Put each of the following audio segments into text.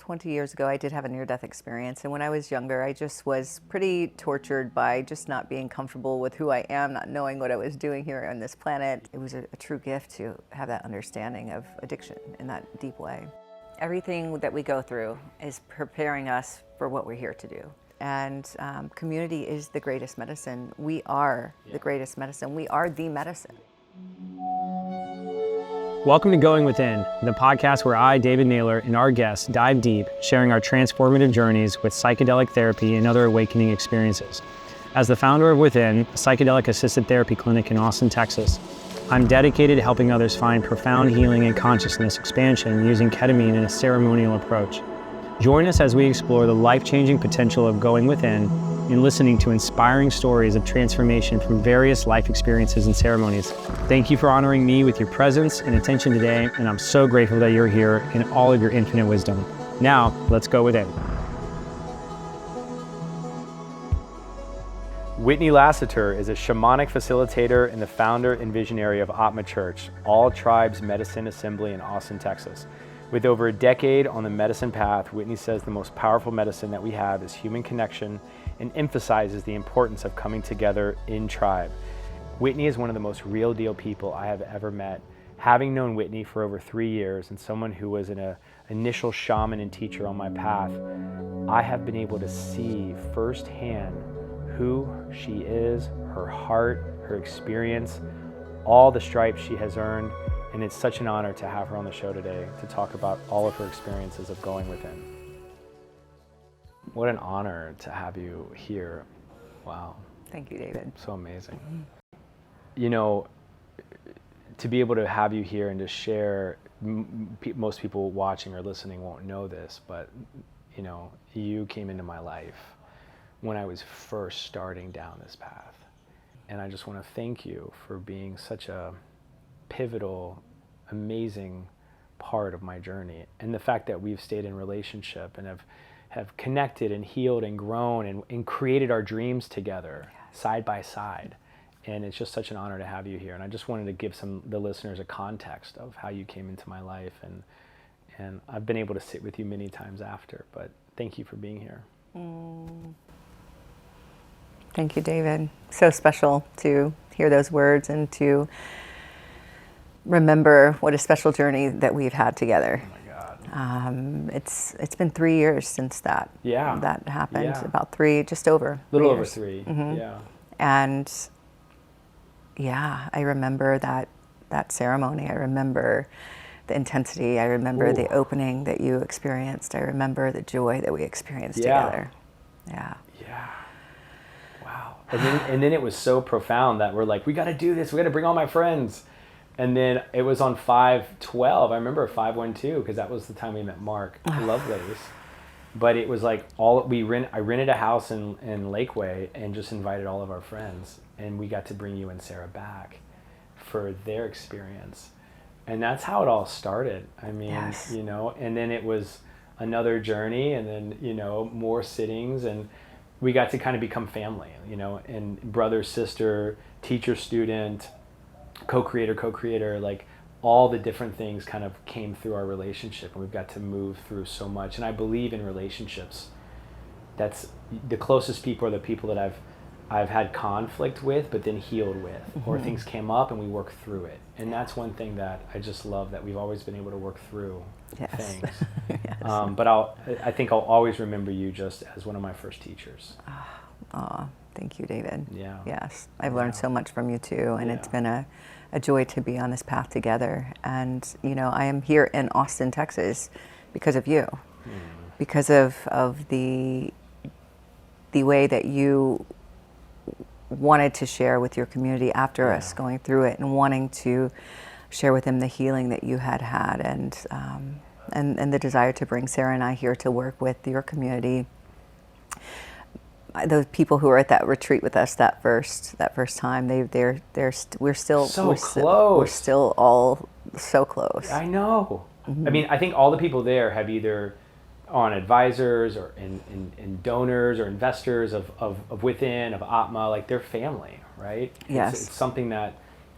20 years ago, I did have a near-death experience. And when I was younger, I just was pretty tortured by just not being comfortable with who I am, not knowing what I was doing here on this planet. It was a true gift to have that understanding of addiction in that deep way. Everything that we go through is preparing us for what we're here to do. And community is the greatest medicine. We are the greatest medicine. We are the medicine. Welcome to Going Within, the podcast where I, David Naylor, and our guests dive deep, sharing our transformative journeys with psychedelic therapy and other awakening experiences. As the founder of Within, a psychedelic-assisted therapy clinic in Austin, Texas, I'm dedicated to helping others find profound healing and consciousness expansion using ketamine in a ceremonial approach. Join us as we explore the life-changing potential of going within and listening to inspiring stories of transformation from various life experiences and ceremonies. Thank you for honoring me with your presence and attention today, and I'm so grateful that you're here in all of your infinite wisdom. Now, let's go within. Whitney Lasseter is a shamanic facilitator and the founder and visionary of ＡTMA Church, All Tribes Medicine Assembly in Austin, Texas. With over a decade on the medicine path, Whitney says the most powerful medicine that we have is human connection and emphasizes the importance of coming together in tribe. Whitney is one of the most real deal people I have ever met. Having known Whitney for over 3 years and someone who was an initial shaman and teacher on my path, I have been able to see firsthand who she is, her heart, her experience, all the stripes she has earned. And it's such an honor to have her on the show today to talk about all of her experiences of going within. What an honor to have you here. Wow. Thank you, David. So amazing. You know, to be able to have you here and to share, most people watching or listening won't know this, but you know, you came into my life when I was first starting down this path. And I just want to thank you for being such a pivotal, amazing part of my journey, and the fact that we've stayed in relationship and have connected and healed and grown and created our dreams together, side by side. And it's just such an honor to have you here. And I just wanted to give the listeners a context of how you came into my life, and I've been able to sit with you many times after, but thank you for being here. Thank you, David. So special to hear those words and to remember what a special journey that we've had together. Oh my God. It's been 3 years since that happened. Yeah. About three, just over. Little 3 over years. 3. Mm-hmm. Yeah. And yeah, I remember that ceremony. I remember the intensity. I remember the opening that you experienced. I remember the joy that we experienced together. Yeah. Yeah. Wow. And then it was so profound that we're like, we got to do this. We got to bring all my friends. And then it was on 5/12. I remember 5/12 because that was the time we met Mark Lovelace. But it was like I rented a house in Lakeway and just invited all of our friends, and we got to bring you and Sarah back for their experience. And that's how it all started. I mean, you know, and then it was another journey, and then, you know, more sittings, and we got to kind of become family, you know, and brother, sister, teacher, student, co-creator, like all the different things kind of came through our relationship, and we've got to move through so much. And I believe in relationships, that's the closest people are the people that I've had conflict with, but then healed with, or things came up and we worked through it. And that's one thing that I just love, that we've always been able to work through things. But I think I'll always remember you just as one of my first teachers. Thank you, David. Yeah. Yes, I've learned so much from you too, and it's been a joy to be on this path together. And you know, I am here in Austin, Texas, because of you, because of the way that you wanted to share with your community after us going through it, and wanting to share with them the healing that you had, and the desire to bring Sarah and I here to work with your community. Those people who were at that retreat with us that first time, we're still close. We're still all so close. I know. I mean, I think all the people there have either on advisors or in donors or investors of Within, of ＡTMA, like they're family, right? Yes. It's something that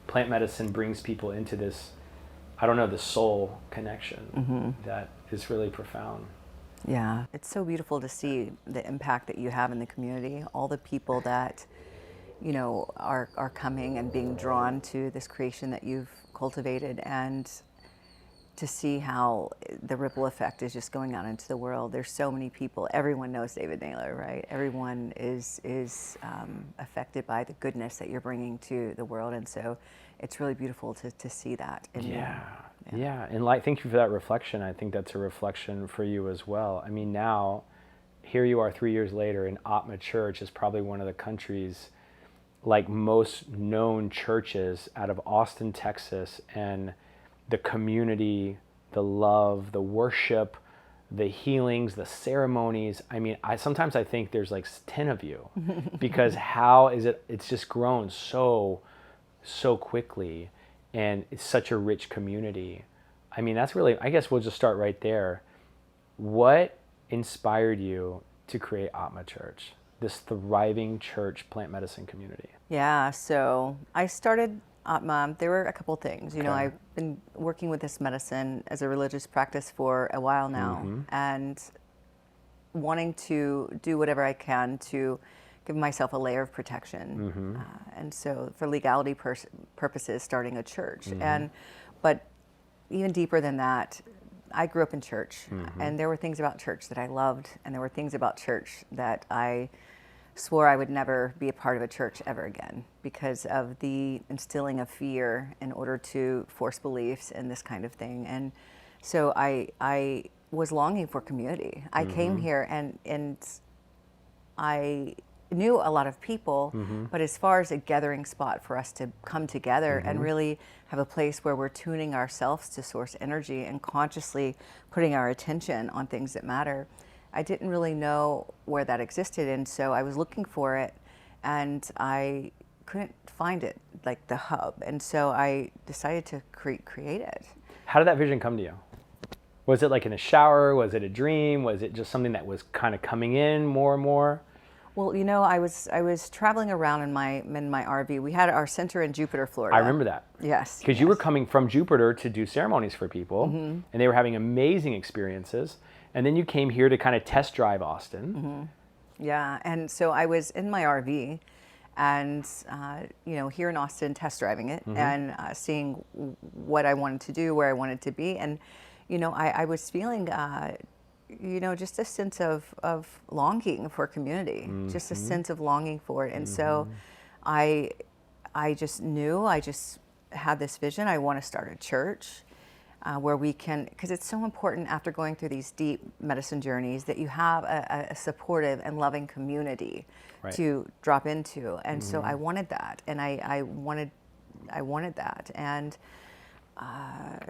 plant medicine brings people into this, I don't know, the soul connection that is really profound. Yeah, it's so beautiful to see the impact that you have in the community, all the people that, are coming and being drawn to this creation that you've cultivated, and to see how the ripple effect is just going out into the world. There's so many people. Everyone knows David Naylor, right? Everyone is affected by the goodness that you're bringing to the world, and so it's really beautiful to see that. Yeah. And thank you for that reflection. I think that's a reflection for you as well. I mean, now, here you are 3 years later, and ＡTMA Church is probably one of the country's most known churches out of Austin, Texas, and the community, the love, the worship, the healings, the ceremonies. I mean, sometimes I think there's 10 of you because it's just grown so quickly, and it's such a rich community. I mean, that's really, I guess we'll just start right there. What inspired you to create ＡTMA Church, this thriving church plant medicine community? Yeah, so I started ＡTMA. There were a couple things. Okay. I've been working with this medicine as a religious practice for a while now, and wanting to do whatever I can to give myself a layer of protection. And so for legality purposes, starting a church. But even deeper than that, I grew up in church, and there were things about church that I loved, and there were things about church that I swore I would never be a part of a church ever again because of the instilling of fear in order to force beliefs and this kind of thing. And so I was longing for community. I came here and I knew a lot of people, but as far as a gathering spot for us to come together and really have a place where we're tuning ourselves to source energy and consciously putting our attention on things that matter, I didn't really know where that existed. And so I was looking for it, and I couldn't find it, the hub. And so I decided to create it. How did that vision come to you? Was it in a shower? Was it a dream? Was it just something that was kind of coming in more and more? Well, I was traveling around in my RV. We had our center in Jupiter, Florida. I remember that. Yes. Because you were coming from Jupiter to do ceremonies for people, and they were having amazing experiences. And then you came here to kind of test drive Austin. Yeah, and so I was in my RV, and here in Austin, test driving it and seeing what I wanted to do, where I wanted to be, and I was feeling just a sense of longing for community, just a sense of longing for it. And so I just knew, I just had this vision. I want to start a church where we can, because it's so important after going through these deep medicine journeys that you have a supportive and loving community to drop into. And so I wanted that, and I wanted that. And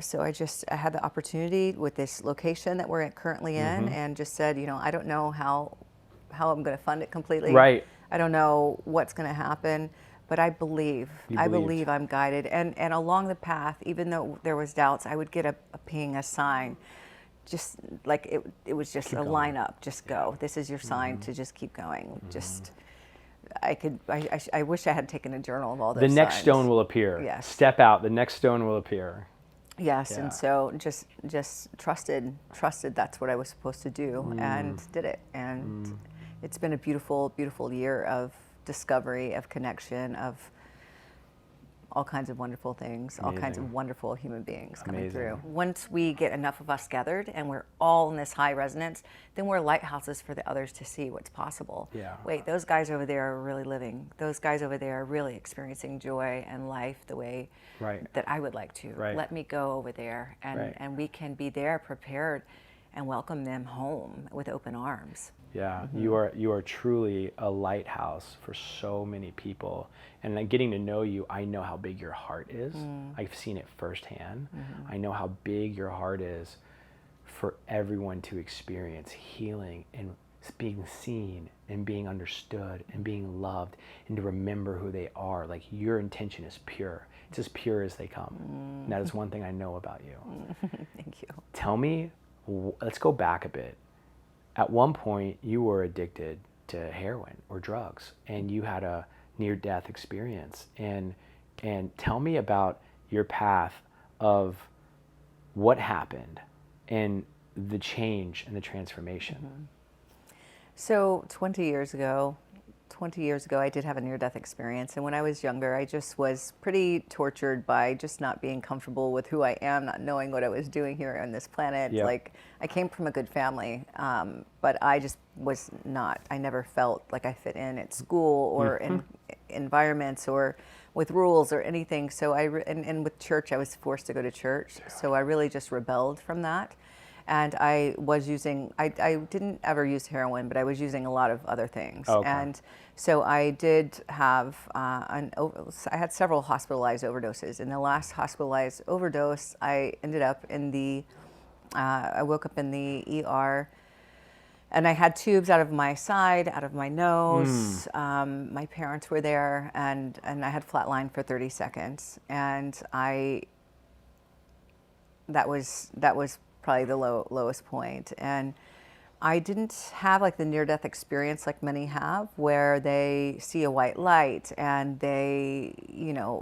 so I had the opportunity with this location that we're currently in, and just said, I don't know how I'm going to fund it completely. Right. I don't know what's going to happen, but I believe I'm guided. And along the path, even though there was doubts, I would get a ping, a sign, just it was just keep a going. Line up, just go. This is your sign to just keep going. Just. I wish I had taken a journal of all those The next signs. stone will appear. Yes. Step out. The next stone will appear. Yes, yeah. And so just trusted that's what I was supposed to do, and did it. And it's been a beautiful, beautiful year of discovery, of connection, of all kinds of wonderful things, all kinds of wonderful human beings coming through. Once we get enough of us gathered and we're all in this high resonance, then we're lighthouses for the others to see what's possible. Yeah. Wait, those guys over there are really living. Those guys over there are really experiencing joy and life the way that I would like to. Right. Let me go over there, and we can be there prepared and welcome them home with open arms. Yeah, you are truly a lighthouse for so many people. And getting to know you, I know how big your heart is. I've seen it firsthand. I know how big your heart is for everyone to experience healing and being seen and being understood and being loved, and to remember who they are. Your intention is pure. It's as pure as they come. And that is one thing I know about you. Thank you. Tell me, let's go back a bit. At one point, you were addicted to heroin or drugs, and you had a near-death experience. And tell me about your path of what happened, and the change and the transformation? So 20 years ago, I did have a near-death experience. And when I was younger, I just was pretty tortured by just not being comfortable with who I am, not knowing what I was doing here on this planet. Yep. Like, I came from a good family, but I just was not. I never felt like I fit in at school or in environments or with rules or anything. So and with church, I was forced to go to church. So I really just rebelled from that. And I was using, I didn't ever use heroin, but I was using a lot of other things. Okay. And so I did have, I had several hospitalized overdoses. In the last hospitalized overdose, I ended up in I woke up in the ER, and I had tubes out of my side, out of my nose. My parents were there, and I had flatlined for 30 seconds. And that was probably the lowest point. And I didn't have like the near-death experience like many have, where they see a white light and they,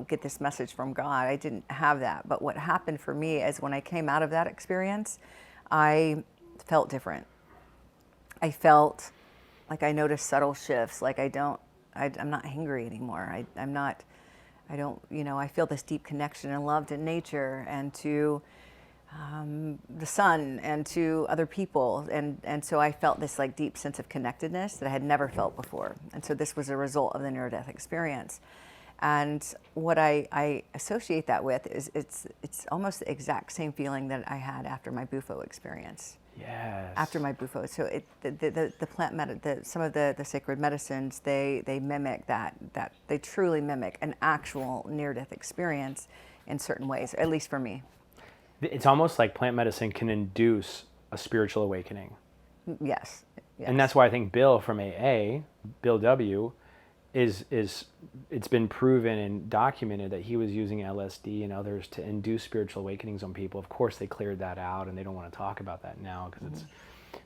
get this message from God. I didn't have that. But what happened for me is when I came out of that experience, I felt different. I felt like I noticed subtle shifts. Like I'm not hangry anymore. I feel this deep connection and love to nature and to the sun and to other people. And so I felt this like deep sense of connectedness that I had never felt before. And so this was a result of the near-death experience. And what I associate that with is it's almost the exact same feeling that I had after my Bufo experience. Yes. After my Bufo. So the plant some of the sacred medicines, they mimic that they truly mimic an actual near-death experience in certain ways, at least for me. It's almost like plant medicine can induce a spiritual awakening. Yes. And that's why I think Bill from AA, Bill W, it's been proven and documented that he was using LSD and others to induce spiritual awakenings on people. Of course, they cleared that out, and they don't want to talk about that now because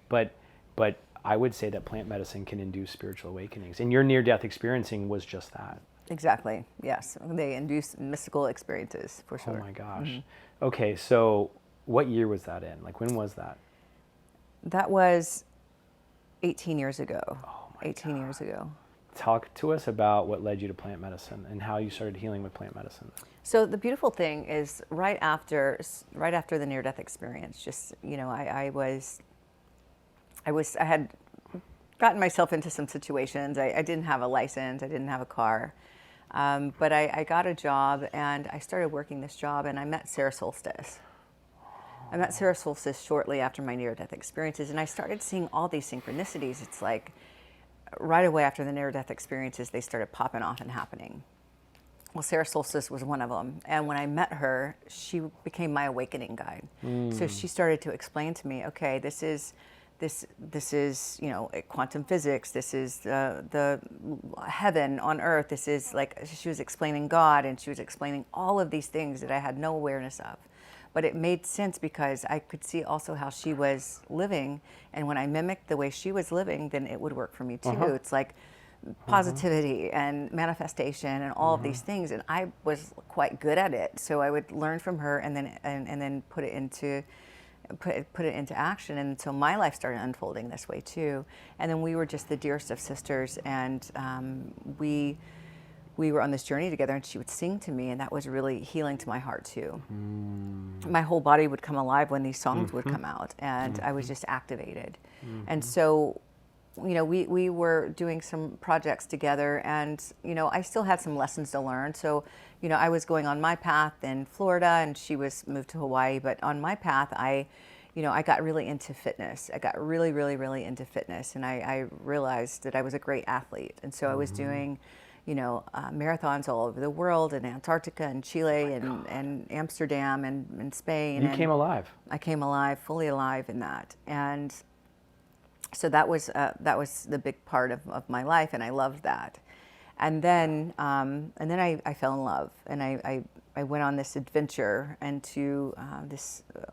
but I would say that plant medicine can induce spiritual awakenings, and your near-death experiencing was just that. Exactly. Yes, they induce mystical experiences for sure. Oh my gosh. Okay, so what year was that in? Like, when was that? That was 18 years ago. Oh my 18 years ago. Talk to us about what led you to plant medicine and how you started healing with plant medicine. So the beautiful thing is right after the near-death experience, just, I had gotten myself into some situations. I didn't have a license. I didn't have a car. But I got a job, and I started working this job, and I met Sarah Solstice. I met Sarah Solstice shortly after my near-death experiences, and I started seeing all these synchronicities. It's like right away after the near-death experiences, they started popping off and happening. Well, Sarah Solstice was one of them. And when I met her, she became my awakening guide. So she started to explain to me, okay, this is quantum physics. This is the heaven on earth. This is like, she was explaining God, and she was explaining all of these things that I had no awareness of. But it made sense because I could see also how she was living. And when I mimicked the way she was living, then it would work for me too. It's like positivity and manifestation and all of these things. And I was quite good at it. So I would learn from her and then put it into action. And so my life started unfolding this way too. And then we were just the dearest of sisters, and we were on this journey together, and she would sing to me, and that was really healing to my heart too. My whole body would come alive when these songs would come out, and I was just activated. And so, we were doing some projects together, and, I still had some lessons to learn. So, I was going on my path in Florida, and she was moved to Hawaii. But on my path, I got really into fitness. I got really, really, really into fitness, and I realized that I was a great athlete. And so I was doing marathons all over the world, in Antarctica and Chile and Amsterdam and Spain. You came alive. I came alive, fully alive in that. And so that was the big part of my life, and I loved that. And then I fell in love, and I went on this adventure into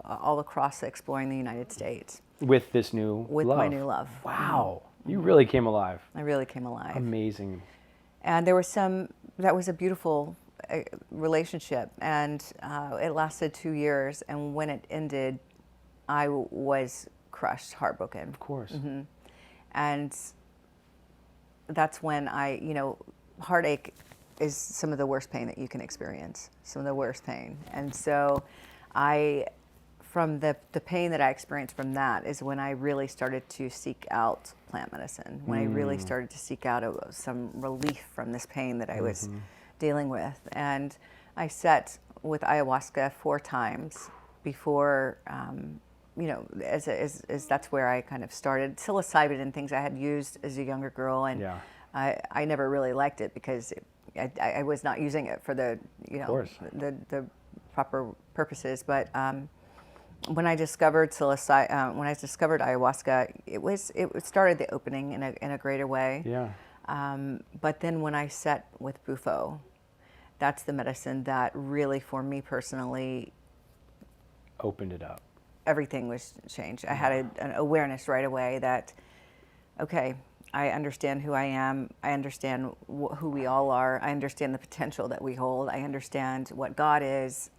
all across exploring the United States. With this new With love. my new love. Wow. You really came alive. I really came alive. Amazing. And there was that was a beautiful relationship, and it lasted 2 years. And when it ended, I was crushed, heartbroken. Of course. And that's when heartache is some of the worst pain that you can experience, some of the worst pain. And so from the pain that I experienced from that is when I really started to seek out plant medicine, when I really started to seek out some relief from this pain that I was dealing with. And I sat with ayahuasca 4 times before, as that's where I kind of started. Psilocybin and things I had used as a younger girl, and I never really liked it because I was not using it for the the proper purposes. But when I discovered ayahuasca, it started the opening in a greater way. But then when I sat with Bufo, that's the medicine that really, for me personally, opened it up. Everything was changed. I had an awareness right away that, okay, I understand who I am. I understand who we all are. I understand the potential that we hold. I understand what God is.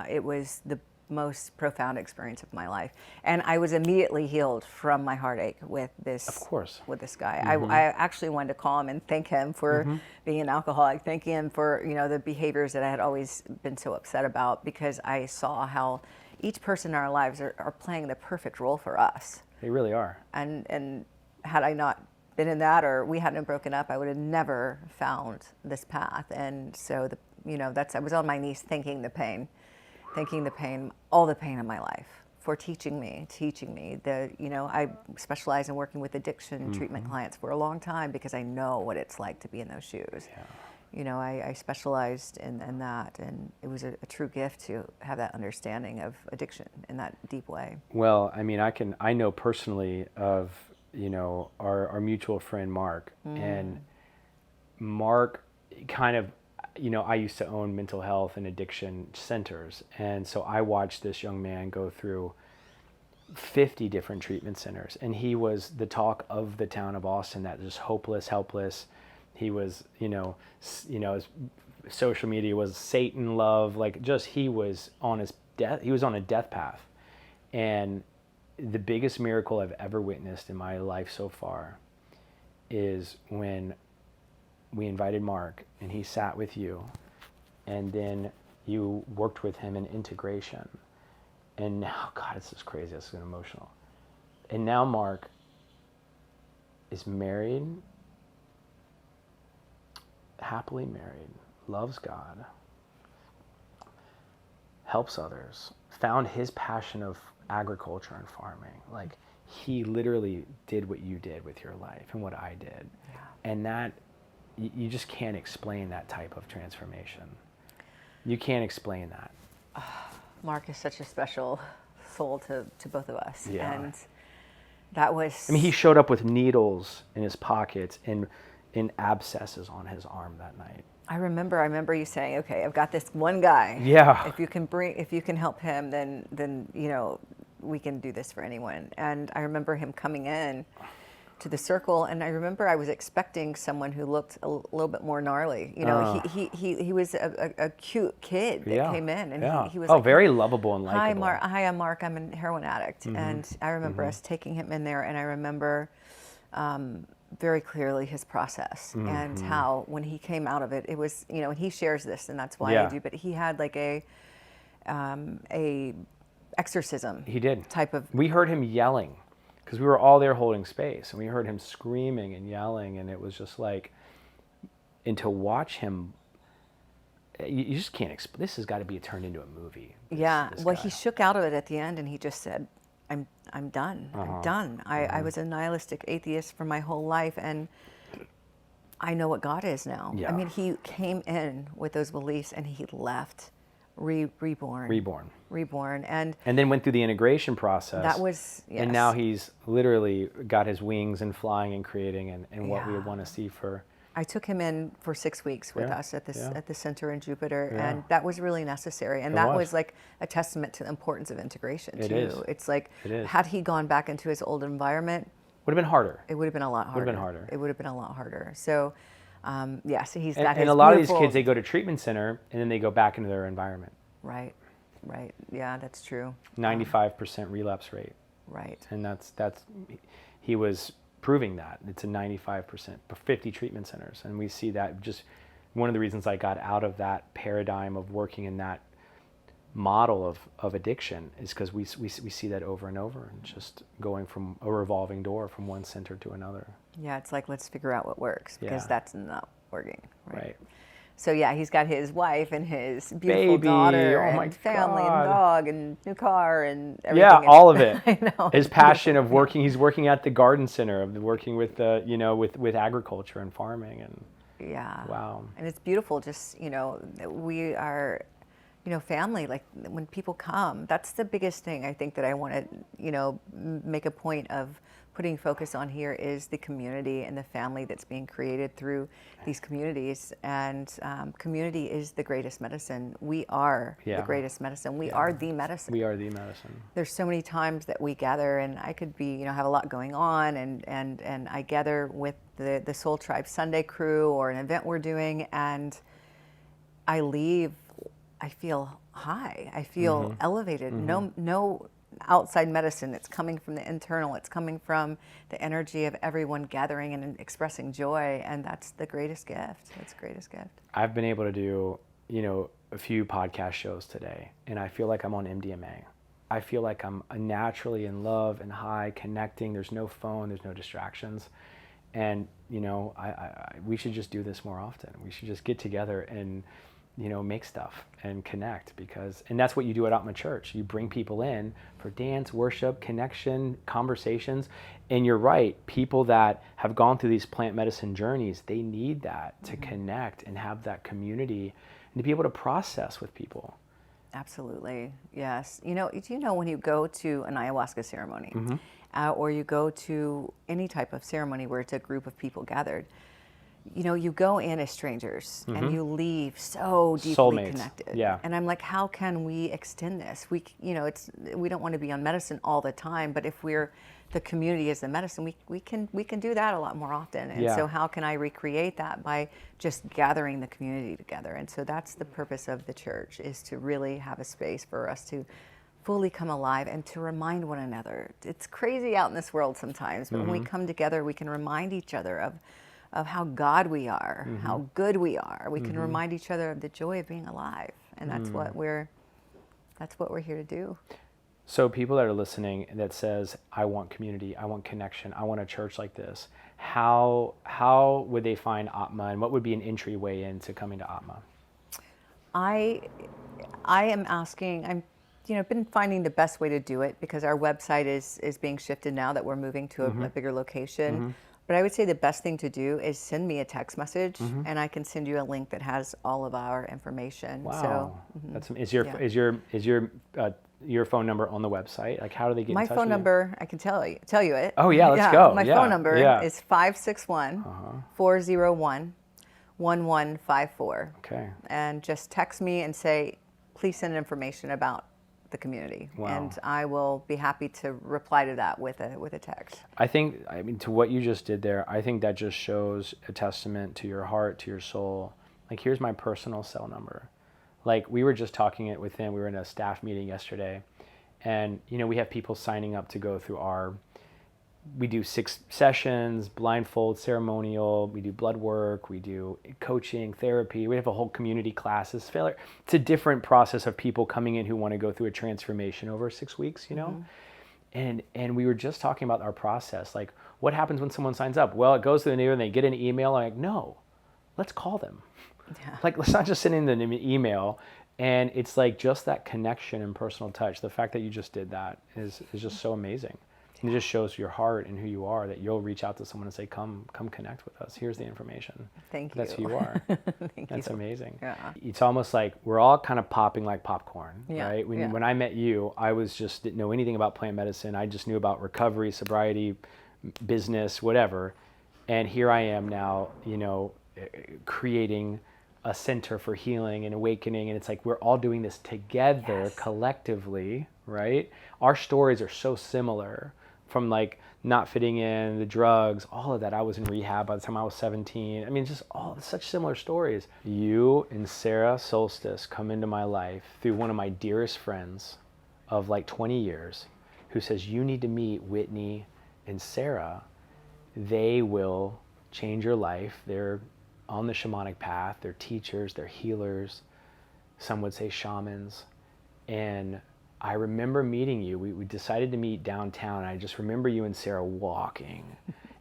It was the most profound experience of my life, and I was immediately healed from my heartache with this. Of course. With this guy, I actually wanted to call him and thank him for being an alcoholic, thank him for the behaviors that I had always been so upset about, because I saw how each person in our lives are playing the perfect role for us. They really are. And had I not been in that, or we hadn't broken up, I would have never found this path. And so I was on my knees thanking the pain, all the pain in my life, for teaching me. I specialize in working with addiction treatment clients for a long time because I know what it's like to be in those shoes. I specialized in that, and it was a true gift to have that understanding of addiction in that deep way. Well, I mean, I know personally of, our mutual friend Mark, and Mark kind of, I used to own mental health and addiction centers. And so I watched this young man go through 50 different treatment centers. And he was the talk of the town of Austin, that just hopeless, helpless. He was, his social media was Satan love, he was on a death path. And the biggest miracle I've ever witnessed in my life so far is when we invited Mark and he sat with you, and then you worked with him in integration. And now, God, it's just crazy. It's emotional. And now Mark is married, happily married, loves God, helps others, found his passion of agriculture and farming. He literally did what you did with your life and what I did. And that, you just can't explain that type of transformation. You can't explain that. Mark is such a special soul to both of us. And that was... he showed up with needles in his pockets and in abscesses on his arm that night. I remember you saying, okay, I've got this one guy. If you can help him, then we can do this for anyone. And I remember him coming in to the circle, and I remember I was expecting someone who looked a little bit more gnarly. He was a cute kid that came in, and he was very lovable and likable. Hi, I'm Mark. I'm a heroin addict, and I remember us taking him in there, and I remember very clearly his process and how when he came out of it, it was and he shares this, and that's why I do. But he had a exorcism. He did type of. We heard him yelling, because we were all there holding space, and we heard him screaming and yelling, and it was just and to watch him, you just can't explain. This has got to be turned into a movie. This he shook out of it at the end, and he just said, I'm done. I'm done. I was a nihilistic atheist for my whole life, and I know what God is now. He came in with those beliefs, and he left reborn. And then went through the integration process. That was, and now he's literally got his wings and flying and creating and what we would want to see for. I took him in for 6 weeks with us at the center in Jupiter, and that was really necessary. And that was a testament to the importance of integration too. It's had he gone back into his old environment, would have been harder. It would have been a lot harder. It would have been a lot harder. So so he's got his and a lot of these kids, they go to treatment center and then they go back into their environment. Right. Right. Yeah, that's true. 95% relapse rate. Right. And he was proving that. It's a 95% for 50 treatment centers. And we see that just one of the reasons I got out of that paradigm of working in that model of addiction is because we see that over and over, and just going from a revolving door from one center to another. Yeah, it's like, let's figure out what works, because Yeah. that's not working. Right. So yeah, he's got his wife and his beautiful Baby, daughter oh my and family God. and dog and new car and everything. Yeah, all of it. I know. His passion of working, he's working at the garden center, of working with with agriculture and farming, and Yeah. wow. And it's beautiful. Just, we are, family. Like when people come, that's the biggest thing I think that I want to, make a point of putting focus on here is the community and the family that's being created through these communities. And community is the greatest medicine. We are the greatest medicine. We are the medicine. We are the medicine. There's so many times that we gather, and I could be, have a lot going on, and I gather with the Soul Tribe Sunday crew or an event we're doing, and I leave, I feel high. I feel elevated. No outside medicine. It's coming from the internal. It's coming from the energy of everyone gathering and expressing joy, and that's the greatest gift. That's the greatest gift. I've been able to do, a few podcast shows today, and I feel like I'm on MDMA. I feel like I'm naturally in love and high, connecting. There's no phone. There's no distractions. And, we should just do this more often. We should just get together and, make stuff and connect, and that's what you do at ＡTMA Church. You bring people in for dance, worship, connection, conversations. And you're right, people that have gone through these plant medicine journeys, they need that to connect and have that community and to be able to process with people. Absolutely, yes. Do you know when you go to an ayahuasca ceremony, or you go to any type of ceremony where it's a group of people gathered, you go in as strangers and you leave so deeply Soulmates. Connected. Yeah. And I'm like, how can we extend this? We don't want to be on medicine all the time, but if the community is the medicine, we can do that a lot more often. And so how can I recreate that by just gathering the community together? And so that's the purpose of the church, is to really have a space for us to fully come alive and to remind one another. It's crazy out in this world sometimes, but when we come together, we can remind each other of how God we are, how good we are. We can remind each other of the joy of being alive, and that's what we're here to do. So people that are listening that says, I want community, I want connection, I want a church like this, how would they find ＡTMA, and what would be an entryway into coming to ＡTMA? I am asking, I've been finding the best way to do it, because our website is being shifted now that we're moving to a bigger location. But I would say the best thing to do is send me a text message, and I can send you a link that has all of our information. Wow. So, is your phone number on the website? Like, how do they get in touch with you? My phone number, I can tell you it. Oh yeah, let's go. My phone number is 561-401-1154. Okay. And just text me and say, please send information about the community. Wow. And I will be happy to reply to that with a text. I mean, to what you just did there, I think that just shows a testament to your heart, to your soul. Like, here's my personal cell number. Like, we were just talking it with him. We were in a staff meeting yesterday, and we have people signing up to go through we do 6 sessions, blindfold, ceremonial, we do blood work, we do coaching, therapy, we have a whole community classes. It's a different process of people coming in who want to go through a transformation over 6 weeks, And we were just talking about our process. Like, what happens when someone signs up? Well, it goes to the new and they get an email. I'm like, no, let's call them. Yeah. Like, let's not just send in an email. And it's like just that connection and personal touch. The fact that you just did that is just so amazing. And it just shows your heart and who you are, that you'll reach out to someone and say, come connect with us. Here's the information. Thank you. That's who you are. Thank That's you. amazing. Yeah. It's almost like we're all kind of popping like popcorn, Yeah. right? When I met you, I didn't know anything about plant medicine. I just knew about recovery, sobriety, business, whatever. And here I am now, creating a center for healing and awakening. And it's like we're all doing this together, collectively, right? Our stories are so similar, from like not fitting in, the drugs, all of that. I was in rehab by the time I was 17. I mean, just all such similar stories. You and Sarah Solstice come into my life through one of my dearest friends of like 20 years who says, you need to meet Whitney and Sarah. They will change your life. They're on the shamanic path. They're teachers, they're healers. Some would say shamans. And I remember meeting you. We decided to meet downtown. I just remember you and Sarah walking.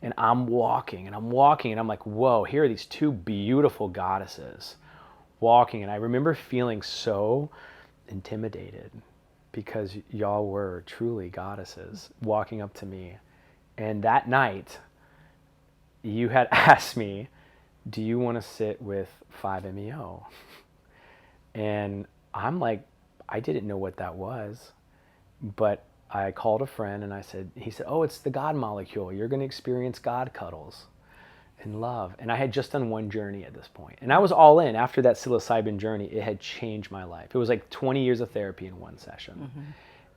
And I'm walking and I'm walking and I'm like, whoa, here are these two beautiful goddesses walking. And I remember feeling so intimidated because y'all were truly goddesses walking up to me. And that night, you had asked me, do you want to sit with 5-MeO? And I'm like, I didn't know what that was, but I called a friend and he said, oh, it's the God molecule. You're going to experience God cuddles and love. And I had just done one journey at this point. And I was all in. After that psilocybin journey, it had changed my life. It was like 20 years of therapy in one session. Mm-hmm.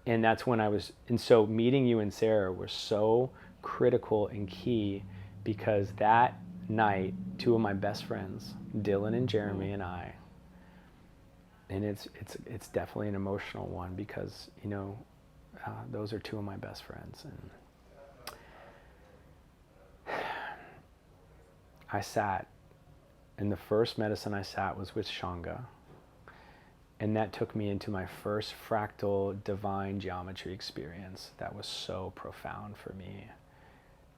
And that's when and so meeting you and Sarah was so critical and key because that night, two of my best friends, Dylan and Jeremy and I, and it's definitely an emotional one because, those are two of my best friends. And I sat, and the first medicine I sat was with Shanga. And that took me into my first fractal divine geometry experience. That was so profound for me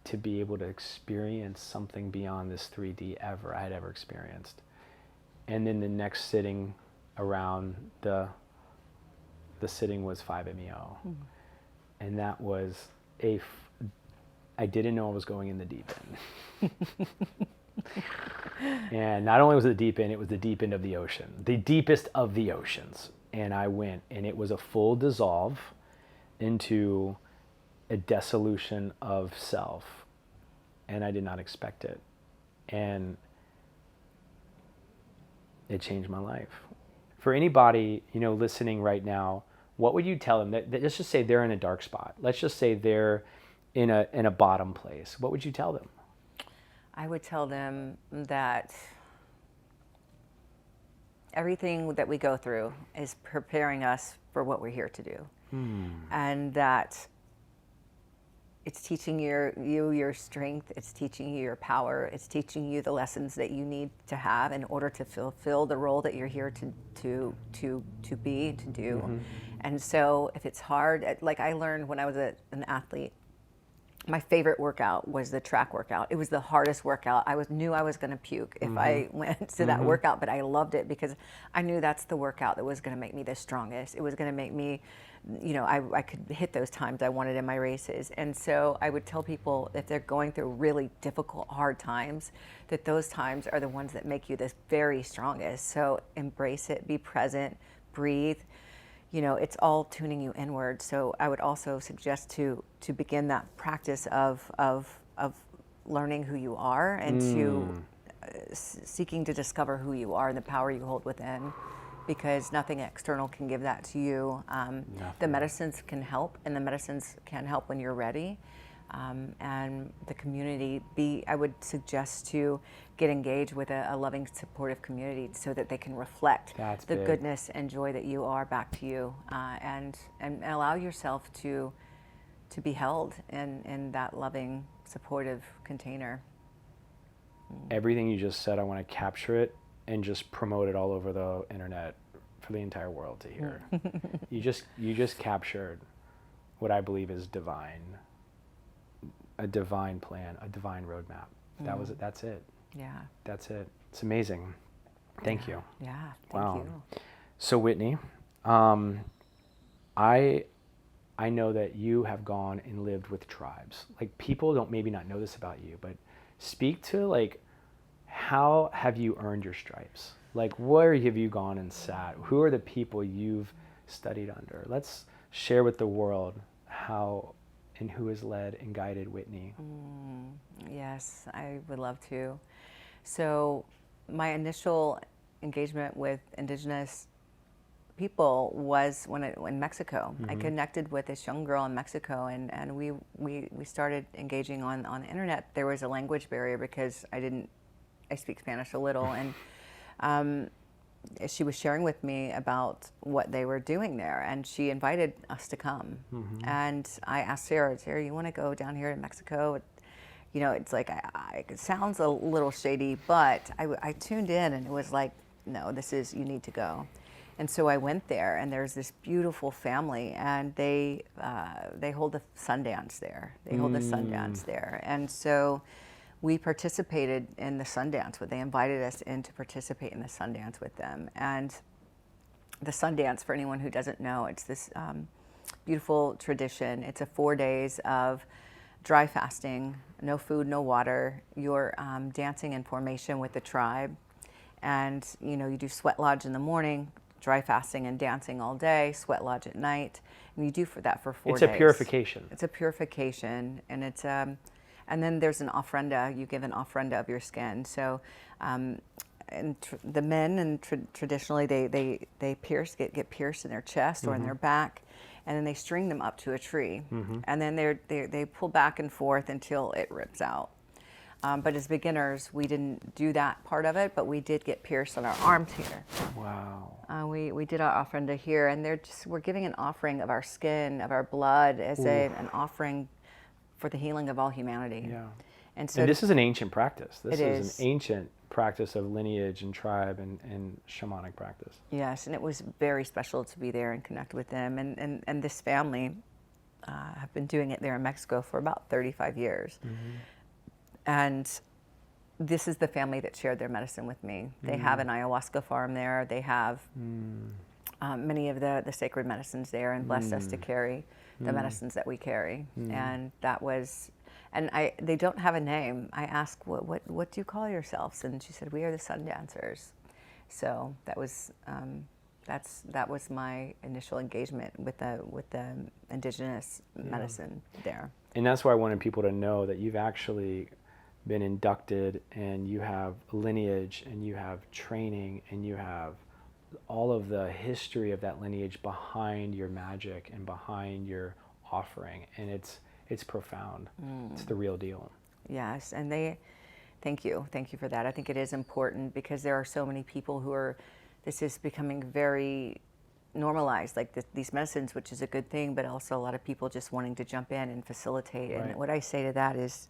to be able to experience something beyond this 3D I had ever experienced. And then the next sitting around the sitting was 5-MeO. Mm. And that was I didn't know I was going in the deep end. And not only was it the deep end, it was the deep end of the ocean, the deepest of the oceans. And I went, and it was a full dissolve into a dissolution of self. And I did not expect it. And it changed my life. For anybody, listening right now, what would you tell them? That let's just say they're in a dark spot. Let's just say they're in a bottom place. What would you tell them? I would tell them that everything that we go through is preparing us for what we're here to do. And that it's teaching you your strength, it's teaching you your power, it's teaching you the lessons that you need to have in order to fulfill the role that you're here to be, to do. Mm-hmm. And so if it's hard, like I learned when I was an athlete, my favorite workout was the track workout. It was the hardest workout. I knew I was going to puke if I went to that workout, but I loved it because I knew that's the workout that was going to make me the strongest. It was going to make me, I could hit those times I wanted in my races. And so I would tell people if they're going through really difficult, hard times, that those times are the ones that make you the very strongest. So embrace it, be present, breathe. It's all tuning you inward. So I would also suggest to begin that practice of learning who you are and to seeking to discover who you are and the power you hold within, because nothing external can give that to you. The medicines can help, and the medicines can help when you're ready. And the community, I would suggest to get engaged with a loving, supportive community so that they can reflect the goodness and joy that you are back to you, and allow yourself to be held in that loving, supportive container. Everything you just said, I want to capture it and just promote it all over the internet for the entire world to hear. You just captured what I believe is divine. A divine plan, a divine roadmap. That was it. That's it. Yeah. That's it. It's amazing. Thank you. Yeah. Thank you. So Whitney, I know that you have gone and lived with tribes. Like people don't maybe not know this about you, but speak to how have you earned your stripes? Like where have you gone and sat? Who are the people you've studied under? Let's share with the world how and who has led and guided Whitney. Yes, I would love to. So my initial engagement with Indigenous people was in Mexico. I connected with this young girl in Mexico, and we started engaging on the internet. There was a language barrier because I speak Spanish a little, and she was sharing with me about what they were doing there, and she invited us to come. And I asked Sarah, you want to go down here to Mexico? You know, it's like, it sounds a little shady, but I tuned in, and it was like, no, you need to go. And so I went there, and there's this beautiful family, and they hold the Sundance there. And so we participated in the Sundance. They invited us in to participate in the Sundance with them. And the Sundance, for anyone who doesn't know, it's this beautiful tradition. It's 4 days of dry fasting, no food, no water. You're dancing in formation with the tribe. And, you know, you do sweat lodge in the morning, dry fasting and dancing all day, sweat lodge at night. And you do that for 4 days. It's a purification. It's a purification. And it's, and then there's an ofrenda. You give an ofrenda of your skin. So, the men, and traditionally they get pierced in their chest or in their back, and then they string them up to a tree, and then they pull back and forth until it rips out. But as beginners, we didn't do that part of it, but we did get pierced on our arms here. Wow. We did our ofrenda here, and we're giving an offering of our skin, of our blood, as an offering for the healing of all humanity. Yeah. And so this is an ancient practice. This is is an ancient practice of lineage and tribe and shamanic practice. Yes, and it was very special to be there and connect with them. And this family have been doing it there in Mexico for about 35 years. And this is the family that shared their medicine with me. They have an ayahuasca farm there. They have many of the sacred medicines there, and blessed us to carry the medicines that we carry. And that was, and they don't have a name. I asked, what do you call yourselves? And she said, we are the Sun Dancers. So that was that was my initial engagement with the indigenous medicine there. And that's why I wanted people to know that you've actually been inducted, and you have lineage, and you have training, and you have all of the history of that lineage behind your magic and behind your offering, and it's profound. It's the real deal. Yes, and thank you for that. I think it is important because there are so many people this is becoming very normalized, like these medicines, which is a good thing, but also a lot of people just wanting to jump in and facilitate. Right. And what I say to that is,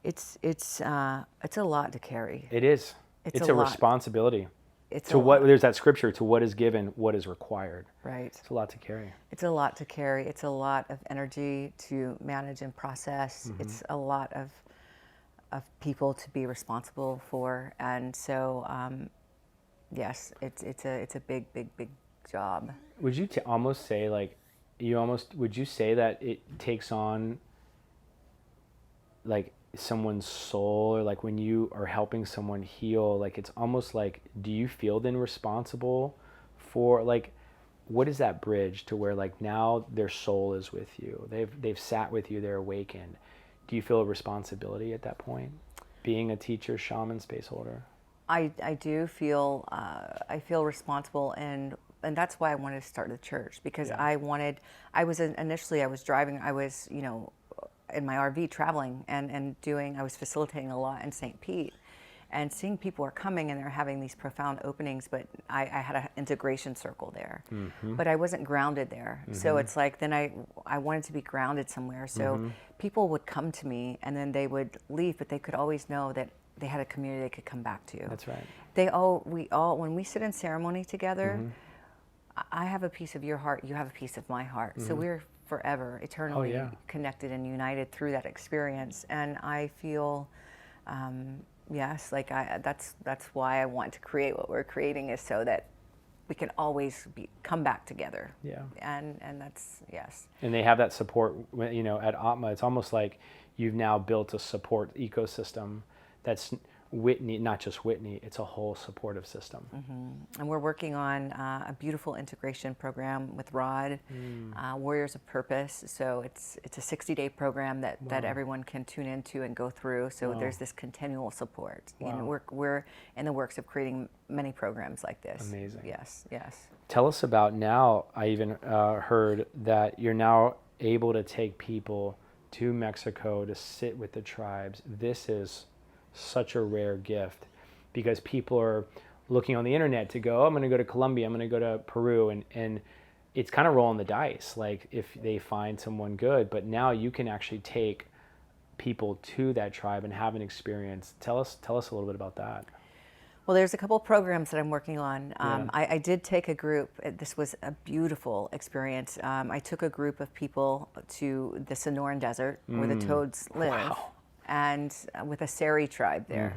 it's a lot to carry. It is. It's a responsibility. There's that scripture, to what is given, what is required. Right. It's a lot to carry. It's a lot to carry. It's a lot of energy to manage and process. It's a lot of people to be responsible for. And so, yes, it's a big job. Would you almost say, like, would you say that it takes on, like, someone's soul, or like when you are helping someone heal, like it's almost like, do you feel then responsible for, like, what is that bridge to where, like, now their soul is with you, they've sat with you, they're awakened? Do you feel a responsibility at that point, being a teacher, shaman, space holder? I do feel I feel responsible, and that's why I wanted to start the church, because I was driving, I was, you know, in my RV traveling and I was facilitating a lot in St. Pete, and seeing people are coming and they're having these profound openings, but I had an integration circle there, but I wasn't grounded there. So it's like, then I wanted to be grounded somewhere. So people would come to me and then they would leave, but they could always know that they had a community they could come back to. That's right. We all, when we sit in ceremony together, I have a piece of your heart, you have a piece of my heart. So we're forever, eternally connected and united through that experience. And I feel, yes, like that's why I want to create what we're creating, is so that we can always come back together. Yeah. And that's, yes. And they have that support, you know, at ＡTMA. It's almost like you've now built a support ecosystem that's Whitney, not just Whitney, it's a whole supportive system. And we're working on a beautiful integration program with Rod, Warriors of Purpose. So it's a 60-day program that everyone can tune into and go through. So there's this continual support. And we're in the works of creating many programs like this. Amazing. Yes, yes. Tell us about now. I even heard that you're now able to take people to Mexico to sit with the tribes. This is such a rare gift because people are looking on the internet to go, oh, I'm going to go to Colombia, I'm going to go to Peru, and it's kind of rolling the dice, like if they find someone good. But now you can actually take people to that tribe and have an experience. Tell us a little bit about that. Well, there's a couple programs that I'm working on. I did take a group. This was a beautiful experience. I took a group of people to the Sonoran Desert where the toads live. Wow. And with a Seri tribe there.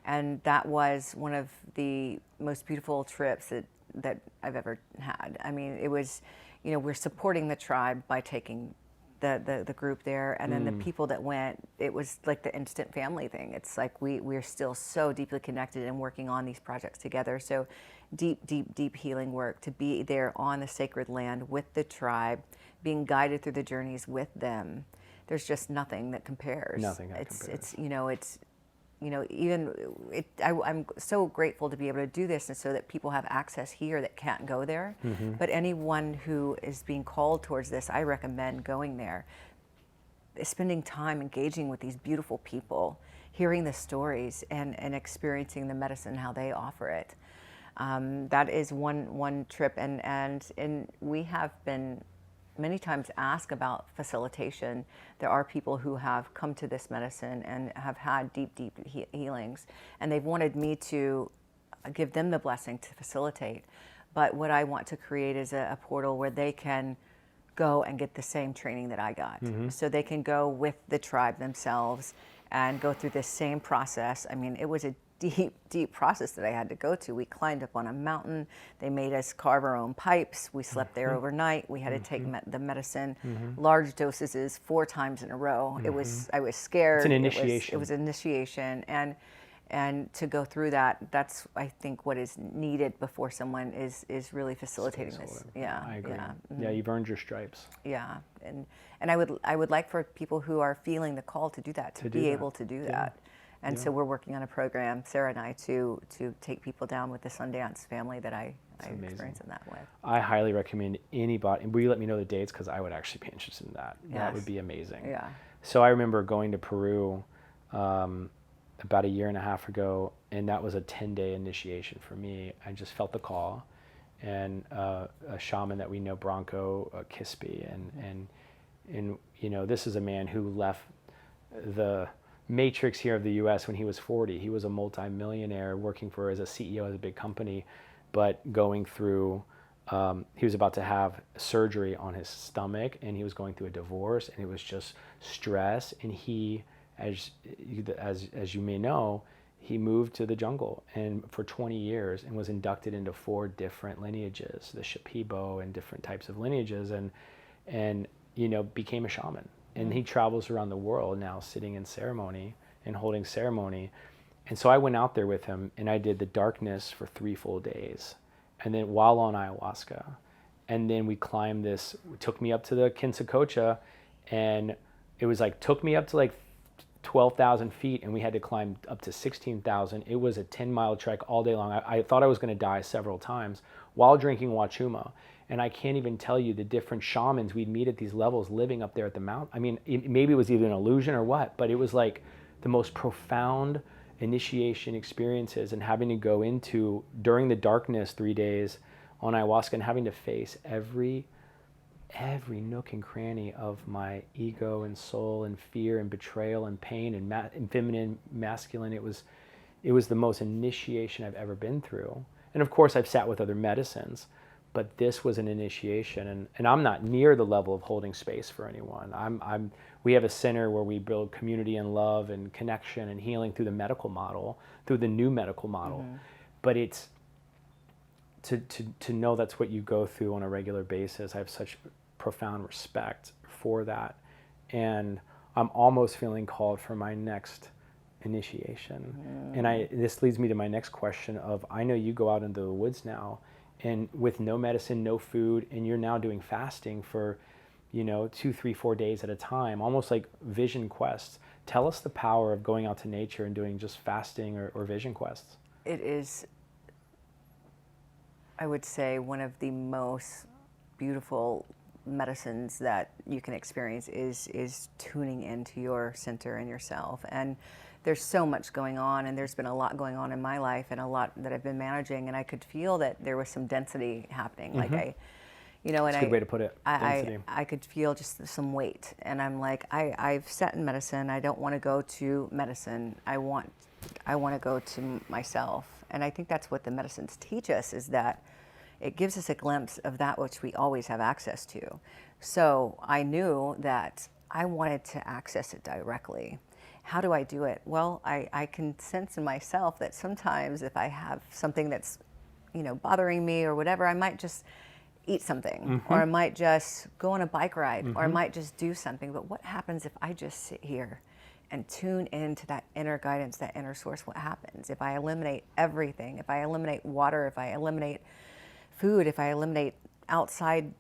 And that was one of the most beautiful trips that I've ever had. I mean, it was, we're supporting the tribe by taking the group there, and then the people that went, it was like the instant family thing. It's like we're still so deeply connected and working on these projects together. So deep healing work, to be there on the sacred land with the tribe, being guided through the journeys with them. There's just nothing that compares. Nothing that compares. I'm so grateful to be able to do this, and so that people have access here that can't go there. But anyone who is being called towards this, I recommend going there, spending time engaging with these beautiful people, hearing the stories, and experiencing the medicine, how they offer it. That is one trip, and we have been many times asked about facilitation. There are people who have come to this medicine and have had deep healings, and they've wanted me to give them the blessing to facilitate. But what I want to create is a portal where they can go and get the same training that I got. So they can go with the tribe themselves and go through this same process. I mean, it was a deep process that I had to go to. We climbed up on a mountain. They made us carve our own pipes. We slept there overnight. We had to take the medicine, large doses 4 times in a row. I was scared. It's an initiation. It was an initiation, and to go through that, that's, I think, what is needed before someone is really facilitating this. Yeah, I agree. Yeah, you've earned your stripes. Yeah, and I would like for people who are feeling the call to do that, to be able to do that. And so we're working on a program, Sarah and I, to take people down with the Sundance family that I experienced in that with. I highly recommend anybody, and will you let me know the dates, because I would actually be interested in that. Yes. That would be amazing. Yeah. So I remember going to Peru about 1.5 years ago, and that was a 10-day initiation for me. I just felt the call, and a shaman that we know, Bronco Kispi, and this is a man who left the matrix here of the U.S. when he was 40. He was a multi-millionaire working as a CEO of a big company, but going through, he was about to have surgery on his stomach, and he was going through a divorce, and it was just stress. And he, as you may know, he moved to the jungle and for 20 years and was inducted into 4 different lineages, the Shipibo and different types of lineages, and became a shaman. And he travels around the world now, sitting in ceremony and holding ceremony. And so I went out there with him, and I did the darkness for 3 full days. And then while on ayahuasca, and then we climbed this, it took me up to the Quinsacocha, and it was took me up to 12,000 feet, and we had to climb up to 16,000. It was a 10-mile trek all day long. I thought I was going to die several times while drinking wachuma. And I can't even tell you the different shamans we'd meet at these levels living up there at the mountain. I mean, maybe it was either an illusion or what, but it was like the most profound initiation experiences, and having to go into, during the darkness 3 days on ayahuasca, and having to face every nook and cranny of my ego and soul and fear and betrayal and pain and feminine, masculine. It was the most initiation I've ever been through. And of course I've sat with other medicines, but this was an initiation, and I'm not near the level of holding space for anyone. We have a center where we build community and love and connection and healing through the medical model, through the new medical model. But it's to know that's what you go through on a regular basis. I have such profound respect for that, and I'm almost feeling called for my next initiation. And this leads me to my next question of, I know you go out into the woods now and with no medicine, no food, and you're now doing fasting for, 2, 3, 4 days at a time, almost like vision quests. Tell us the power of going out to nature and doing just fasting or vision quests. It is, I would say, one of the most beautiful medicines that you can experience is tuning into your center and yourself. And there's so much going on, and there's been a lot going on in my life and a lot that I've been managing, and I could feel that there was some density happening. Like and That's a good way to put it. Density. I could feel just some weight, and I'm like, I've sat in medicine. I don't want to go to medicine. I want to go to myself. And I think that's what the medicines teach us, is that it gives us a glimpse of that which we always have access to. So I knew that I wanted to access it directly. How do I do it? Well, I can sense in myself that sometimes if I have something that's, bothering me or whatever, I might just eat something, or I might just go on a bike ride, or I might just do something. But what happens if I just sit here and tune into that inner guidance, that inner source? What happens if I eliminate everything? If I eliminate water, if I eliminate food, if I eliminate outside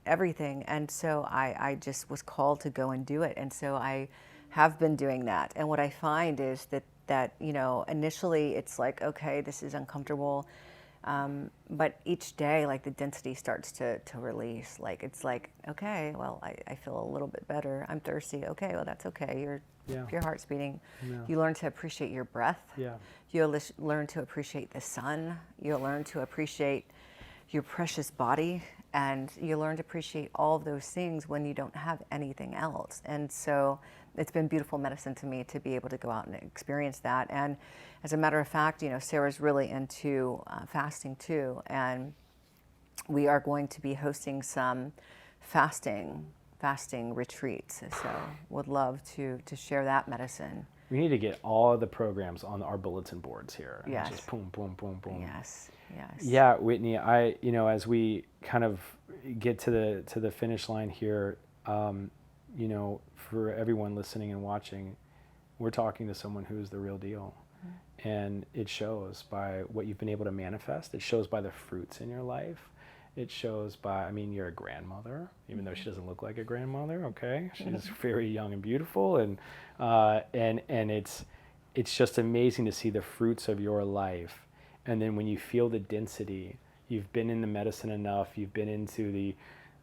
everything? And so I just was called to go and do it. And so I have been doing that. And what I find is that initially it's like, okay, this is uncomfortable. But each day, like, the density starts to release. Like, it's like, okay, well, I feel a little bit better. I'm thirsty. Okay, well, that's okay. Your heart's beating. Yeah. You learn to appreciate your breath. Yeah. You'll learn to appreciate the sun. You'll learn to appreciate your precious body. And you learn to appreciate all of those things when you don't have anything else. And so it's been beautiful medicine to me to be able to go out and experience that. And as a matter of fact, Sarah's really into fasting too. And we are going to be hosting some fasting retreats. So would love to share that medicine. We need to get all the programs on our bulletin boards here. Yes. Just boom, boom, boom, boom. Yes. Yeah, Whitney, as we kind of get to the finish line here, for everyone listening and watching, we're talking to someone who's the real deal. And it shows by what you've been able to manifest. It shows by the fruits in your life. It shows by, you're a grandmother, even though she doesn't look like a grandmother, okay? She's very young and beautiful, and it's just amazing to see the fruits of your life. And then when you feel the density, you've been in the medicine enough, you've been into the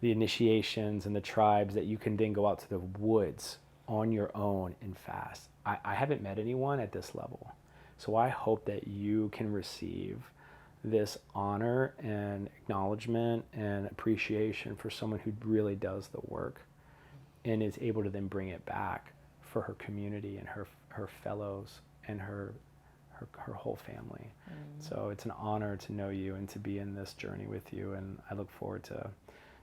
initiations and the tribes, that you can then go out to the woods on your own and fast. I haven't met anyone at this level. So I hope that you can receive this honor and acknowledgement and appreciation for someone who really does the work and is able to then bring it back for her community and her fellows and her whole family. So it's an honor to know you and to be in this journey with you, and I look forward to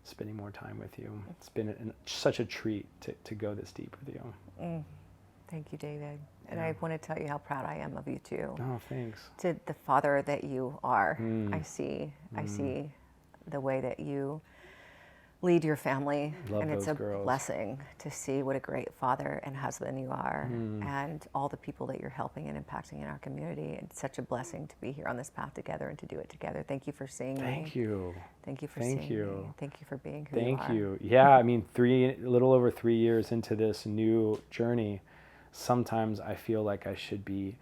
spending more time with you. It's been such a treat to go this deep with you. Thank you, David. And I want to tell you how proud I am of you too. Oh, thanks. To the father that you are. I see the way that you lead your family. Love and it's those a girls. blessing to see what a great father and husband you are, and all the people that you're helping and impacting in our community. It's such a blessing to be here on this path together and to do it together. Thank you for seeing me. Thank you. Thank you for seeing me. Thank you for being who you are. Thank you. Yeah, a little over 3 years into this new journey, sometimes I feel like I should be,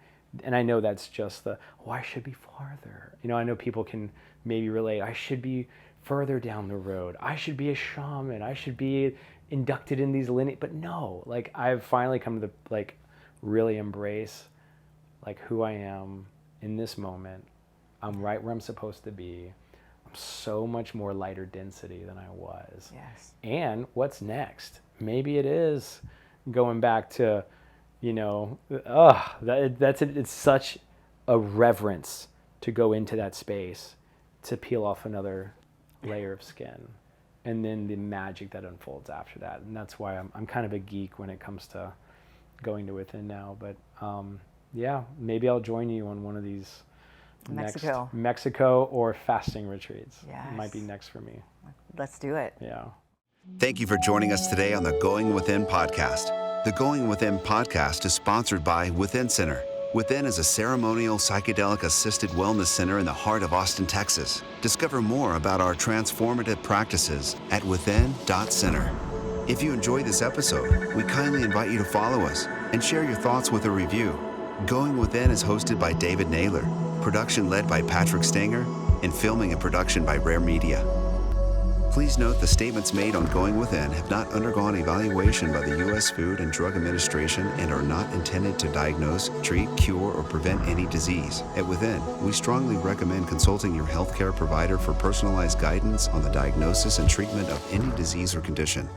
and I know that's just I should be farther. I know people can maybe relate. I should be further down the road. I should be a shaman. I should be inducted in these lineage. But no, I've finally come to really embrace who I am in this moment. I'm right where I'm supposed to be. I'm so much more lighter density than I was. Yes. And what's next? Maybe it is going back to, it's such a reverence to go into that space, to peel off another layer of skin, and then the magic that unfolds after that. And that's why I'm kind of a geek when it comes to going to within now. But maybe I'll join you on one of these Mexico or fasting retreats. Yes. It might be next for me. Let's do it. Yeah. Thank you for joining us today on the Going Within podcast. The Going Within podcast is sponsored by Within Center. Within is a ceremonial psychedelic-assisted wellness center in the heart of Austin, Texas. Discover more about our transformative practices at within.center. If you enjoyed this episode, we kindly invite you to follow us and share your thoughts with a review. Going Within is hosted by David Naylor, production led by Patrick Stanger, and filming and production by Rare Media. Please note the statements made on Going Within have not undergone evaluation by the U.S. Food and Drug Administration and are not intended to diagnose, treat, cure, or prevent any disease. At Within, we strongly recommend consulting your healthcare provider for personalized guidance on the diagnosis and treatment of any disease or condition.